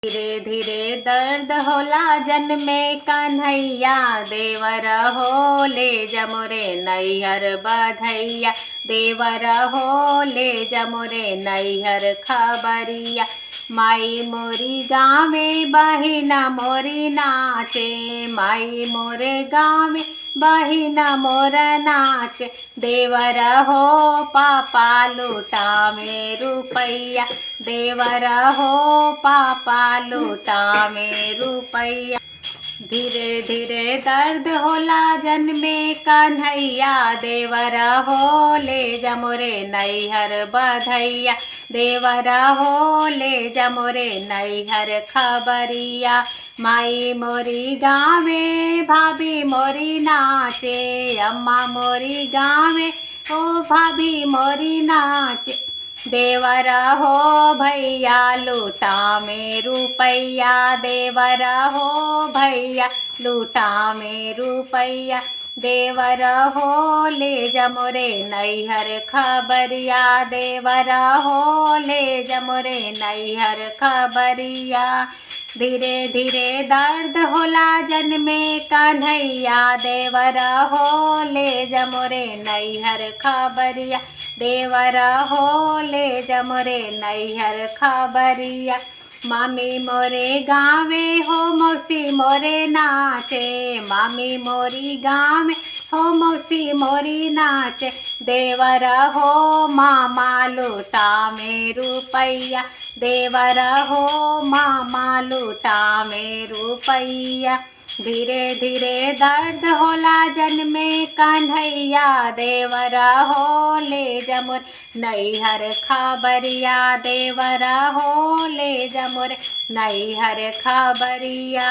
धीरे धीरे दर्द होला जन्मे कन्हैया, देवर हो ले जमुरे नैहर बधैया। देवर हो ले जमुरे नैहर खबरिया। माई मोरी गाँवे बहिना मोरी नाचे, माई मोरे गाँवे बहिना मोर नाचे। देवर हो पापा लूटा में रुपैया, देवर हो पापा लूटा में रुपैया। धीरे धीरे दर्द होला जन्मे कन्हैया, देवर हो ले जमुरे नैहर बधैया। देवर हो ले जमुरे नैहर खबरिया। माई मोरी गाँवे भाभी मोरी नाचे, अम्मा मोरी गाँवे ओ भाभी मोरी नाचे। देवर हो भैया लूटा में रुपैया, देवर हो भैया लूटा में रुपैया। देवर हो ले जमुरे नैहर खबरिया, देवर हो ले जमुरे नैहर खबरिया। धीरे धीरे दर्द होला जन्मे कन्हैया, देवर हो ले जमुरे नैहर खबरिया। देवर हो ले जमुरे नैहर खबरिया। मामी मोरे गाँवे हो मौसी मोरे नाचे, मामी मोरी गाँवे हो मौसी मोरी नाचे। देवर हो मामा लूटा में रुपैया, देवर हो मामा लूटा में रुपैया। धीरे धीरे दर्द होला जन्मे कन्हैया, देवर हो ले जमुर नैहर खबरिया। देवर हो ले जमुर नैहर खबरिया।